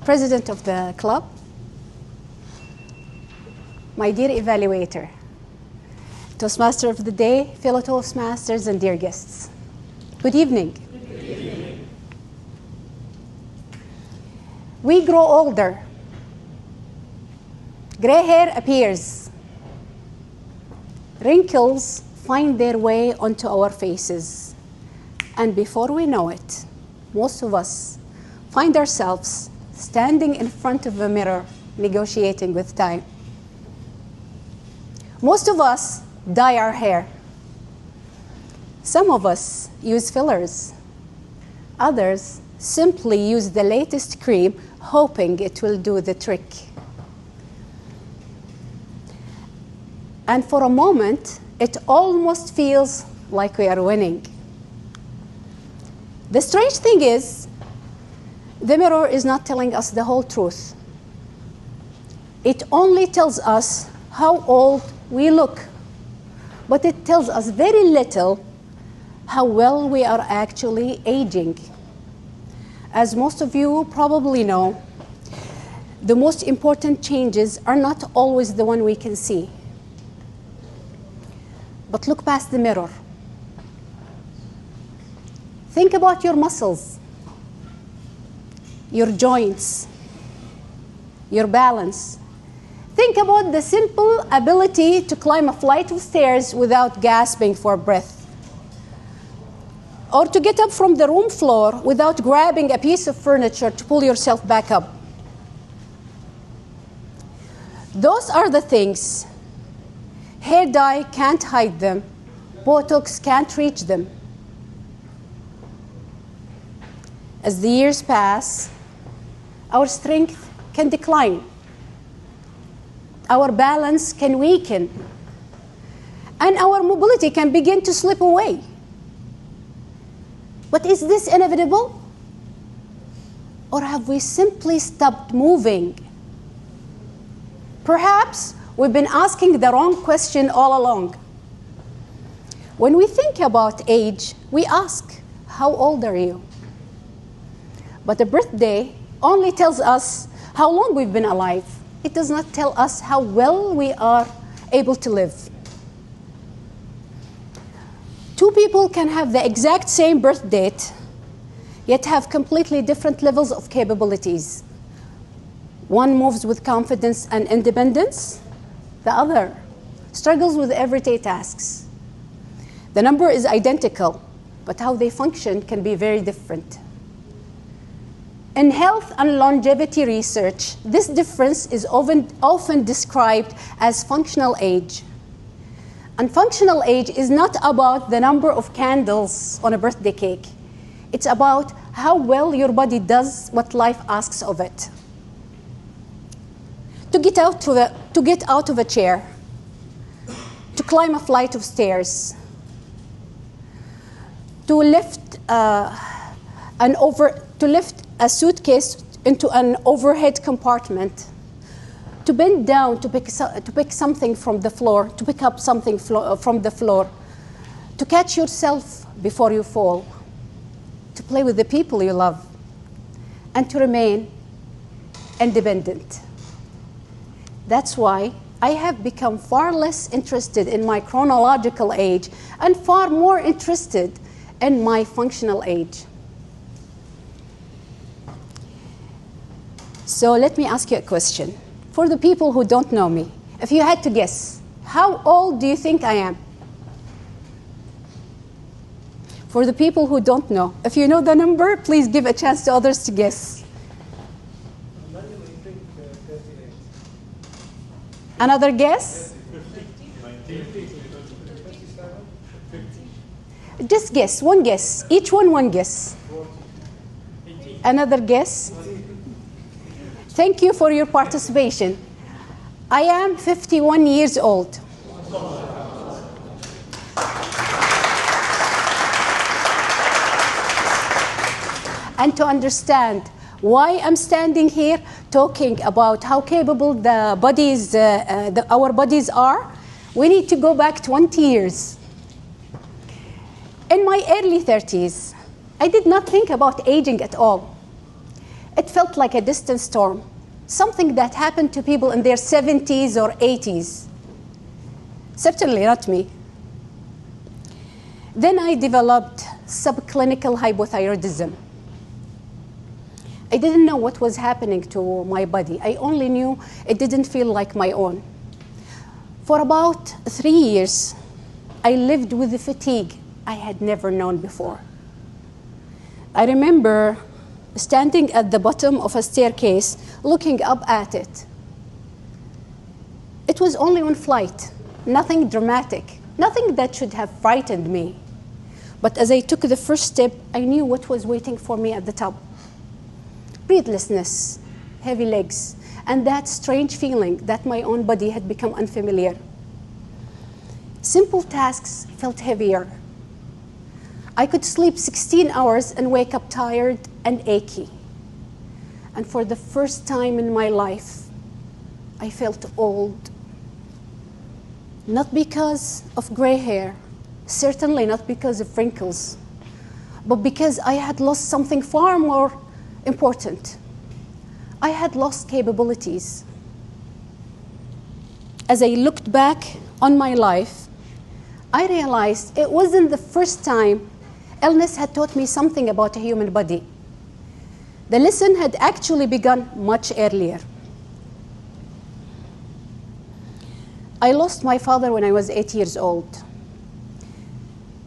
president of the club, my dear evaluator, Toastmaster of the day, fellow Toastmasters, and dear guests. Good evening. Good evening. We grow older. Gray hair appears. Wrinkles find their way onto our faces. And before we know it, most of us find ourselves standing in front of a mirror, negotiating with time. Most of us dye our hair. Some of us use fillers. Others simply use the latest cream, hoping it will do the trick. And for a moment, it almost feels like we are winning. The strange thing is, the mirror is not telling us the whole truth. It only tells us how old we look, but it tells us very little how well we are actually aging. As most of you probably know, the most important changes are not always the one we can see. But look past the mirror. Think about your muscles, your joints, your balance. Think about the simple ability to climb a flight of stairs without gasping for breath, or to get up from the room floor without grabbing a piece of furniture to pull yourself back up. Those are the things. Hair dye can't hide them. Botox can't reach them. As the years pass, our strength can decline. Our balance can weaken. And our mobility can begin to slip away. But is this inevitable? Or have we simply stopped moving? Perhaps we've been asking the wrong question all along. When we think about age, we ask, how old are you? But a birthday only tells us how long we've been alive. It does not tell us how well we are able to live. Two people can have the exact same birth date, yet have completely different levels of capabilities. One moves with confidence and independence. The other struggles with everyday tasks. The number is identical, but how they function can be very different. In health and longevity research, this difference is often described as functional age. And functional age is not about the number of candles on a birthday cake. It's about how well your body does what life asks of it. To get out of a chair, to climb a flight of stairs, to lift a suitcase into an overhead compartment, to bend down to pick something from the floor, to pick up something from the floor, to catch yourself before you fall, to play with the people you love, and to remain independent. That's why I have become far less interested in my chronological age and far more interested in my functional age. So let me ask you a question. For the people who don't know me, if you had to guess, how old do you think I am? For the people who don't know, if you know the number, please give a chance to others to guess. Another guess? Just guess, one guess. Each one guess. Another guess? Thank you for your participation. I am 51 years old. And to understand why I'm standing here talking about how capable our bodies are, we need to go back 20 years. In my early 30s, I did not think about aging at all. It felt like a distant storm, something that happened to people in their 70s or 80s. Certainly not me. Then I developed subclinical hypothyroidism. I didn't know what was happening to my body. I only knew it didn't feel like my own. For about 3 years, I lived with the fatigue I had never known before. I remember standing at the bottom of a staircase, looking up at it. It was only one flight, nothing dramatic, nothing that should have frightened me. But as I took the first step, I knew what was waiting for me at the top. Breathlessness, heavy legs, and that strange feeling that my own body had become unfamiliar. Simple tasks felt heavier. I could sleep 16 hours and wake up tired and achy. And for the first time in my life, I felt old. Not because of gray hair, certainly not because of wrinkles, but because I had lost something far more important. I had lost capabilities. As I looked back on my life, I realized it wasn't the first time illness had taught me something about a human body. The lesson had actually begun much earlier. I lost my father when I was 8 years old.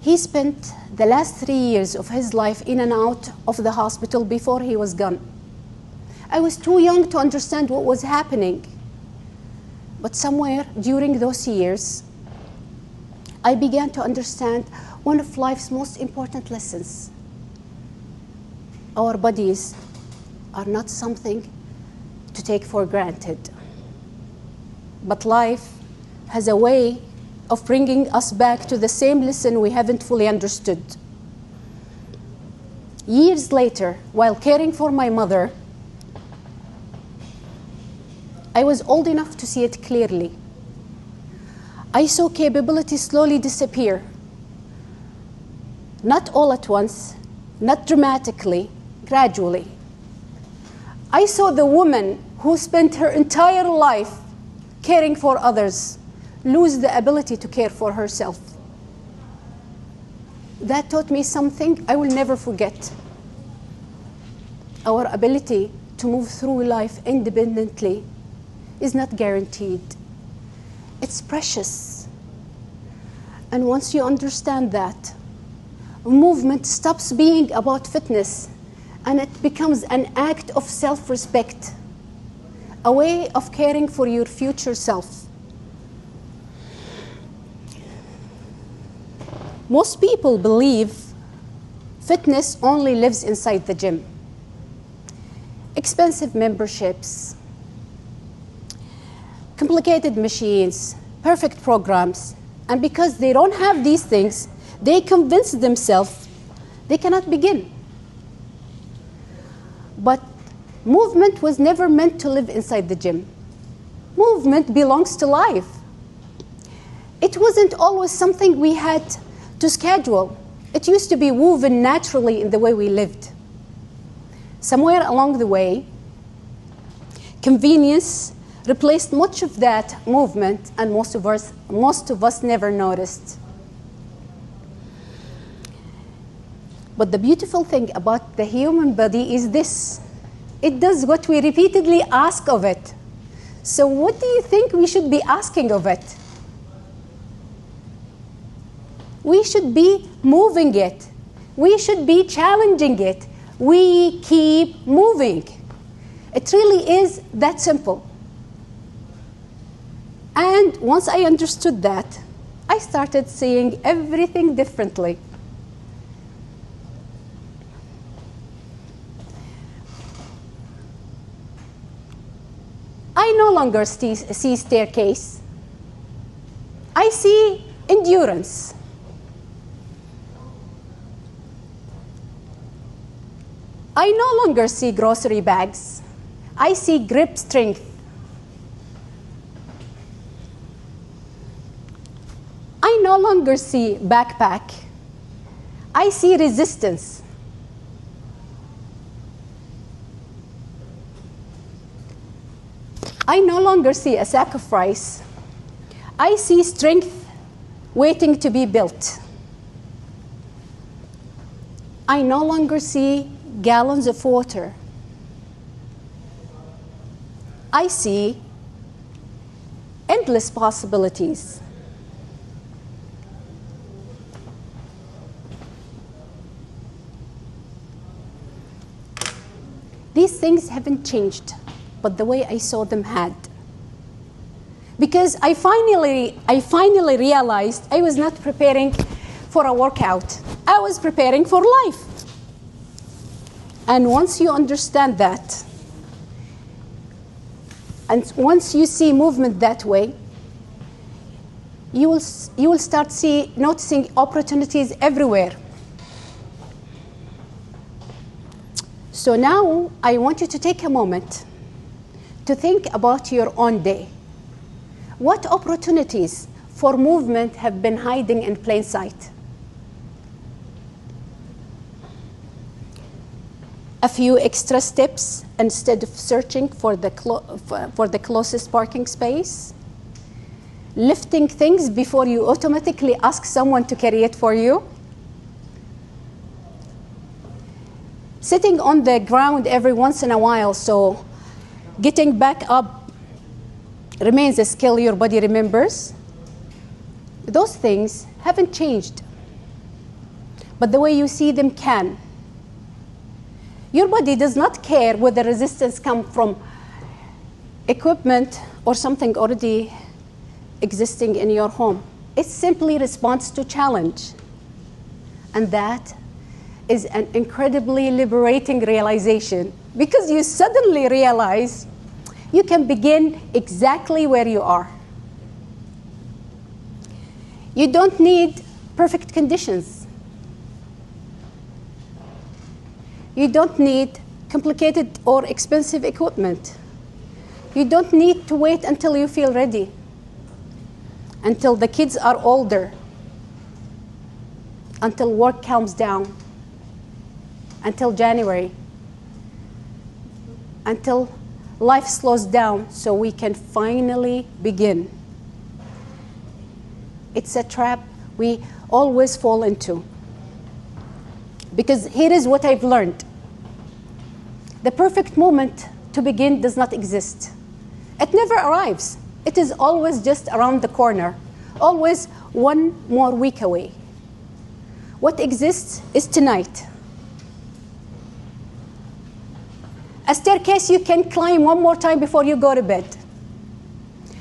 He spent the last 3 years of his life in and out of the hospital before he was gone. I was too young to understand what was happening. But somewhere during those years, I began to understand one of life's most important lessons. Our bodies are not something to take for granted. But life has a way of bringing us back to the same lesson we haven't fully understood. Years later, while caring for my mother, I was old enough to see it clearly. I saw capability slowly disappear. Not all at once, not dramatically, gradually. I saw the woman who spent her entire life caring for others lose the ability to care for herself. That taught me something I will never forget. Our ability to move through life independently is not guaranteed. It's precious. And once you understand that, movement stops being about fitness and it becomes an act of self-respect, a way of caring for your future self. Most people believe fitness only lives inside the gym. Expensive memberships, complicated machines, perfect programs, and because they don't have these things, they convince themselves they cannot begin. But movement was never meant to live inside the gym. Movement belongs to life. It wasn't always something we had to schedule. It used to be woven naturally in the way we lived. Somewhere along the way, convenience replaced much of that movement, and most of us never noticed. But the beautiful thing about the human body is this: it does what we repeatedly ask of it. So what do you think we should be asking of it? We should be moving it. We should be challenging it. We keep moving. It really is that simple. And once I understood that, I started seeing everything differently. I no longer see staircase. I see endurance. I no longer see grocery bags. I see grip strength. I no longer see backpack. I see resistance. I no longer see a sack of rice. I see strength waiting to be built. I no longer see gallons of water. I see endless possibilities. These things haven't changed, but the way I saw them had. Because I finally realized I was not preparing for a workout. I was preparing for life. And once you understand that, and once you see movement that way, you will start noticing opportunities everywhere. So now I want you to take a moment to think about your own day. What opportunities for movement have been hiding in plain sight? A few extra steps instead of searching for the closest parking space. Lifting things before you automatically ask someone to carry it for you. Sitting on the ground every once in a while, so getting back up remains a skill your body remembers. Those things haven't changed, but the way you see them can. Your body does not care whether resistance comes from equipment or something already existing in your home. It simply responds to challenge. And that is an incredibly liberating realization, because you suddenly realize you can begin exactly where you are. You don't need perfect conditions. You don't need complicated or expensive equipment. You don't need to wait until you feel ready, until the kids are older, until work calms down, until January, until life slows down so we can finally begin. It's a trap we always fall into. Because here is what I've learned. The perfect moment to begin does not exist. It never arrives. It is always just around the corner, always one more week away. What exists is tonight. A staircase you can climb one more time before you go to bed.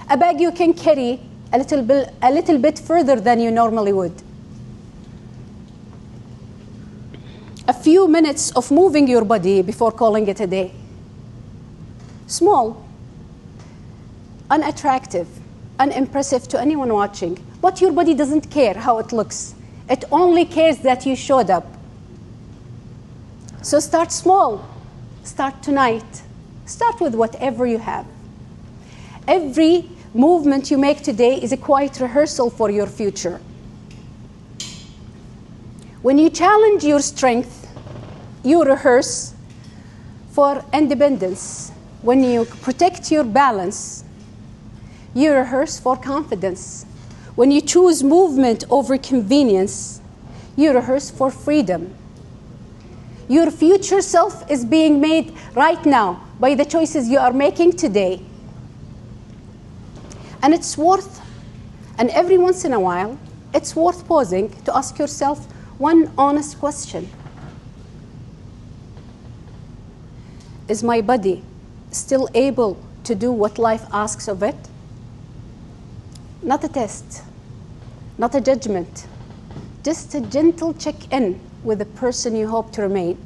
A bag you can carry a little bit further than you normally would. A few minutes of moving your body before calling it a day. Small, unattractive, unimpressive to anyone watching, but your body doesn't care how it looks. It only cares that you showed up. So start small. Start tonight. Start with whatever you have. Every movement you make today is a quiet rehearsal for your future. When you challenge your strength, you rehearse for independence. When you protect your balance, you rehearse for confidence. When you choose movement over convenience, you rehearse for freedom. Your future self is being made right now by the choices you are making today. And every once in a while, it's worth pausing to ask yourself one honest question. Is my body still able to do what life asks of it? Not a test, not a judgment, just a gentle check-in with the person you hope to remain.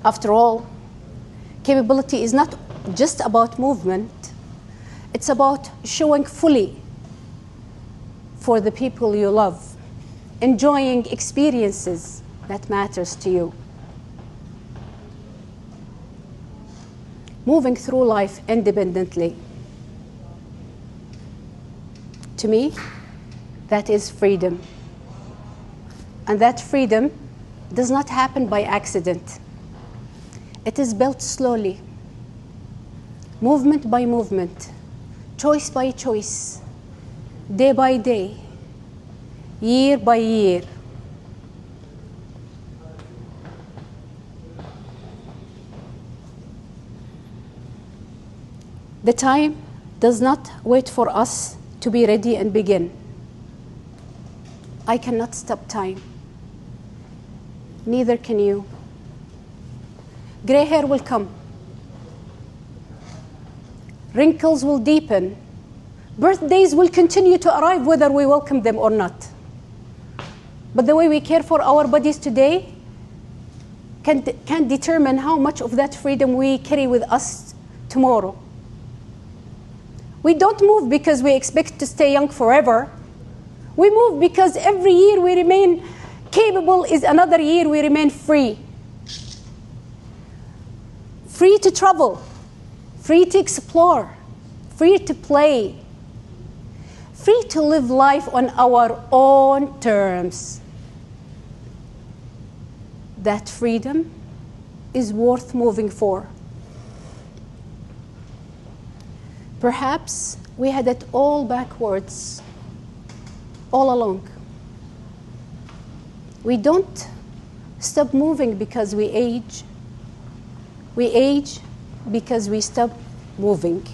After all, capability is not just about movement. It's about showing fully for the people you love, enjoying experiences that matters to you. Moving through life independently. To me, that is freedom. And that freedom does not happen by accident. It is built slowly, movement by movement, choice by choice, day by day, year by year. The time does not wait for us to be ready and begin. I cannot stop time. Neither can you. Gray hair will come. Wrinkles will deepen. Birthdays will continue to arrive whether we welcome them or not. But the way we care for our bodies today can determine how much of that freedom we carry with us tomorrow. We don't move because we expect to stay young forever. We move because every year we remain capable is another year we remain free. Free to travel, free to explore, free to play, free to live life on our own terms. That freedom is worth moving for. Perhaps we had it all backwards, all along. We don't stop moving because we age. We age because we stop moving.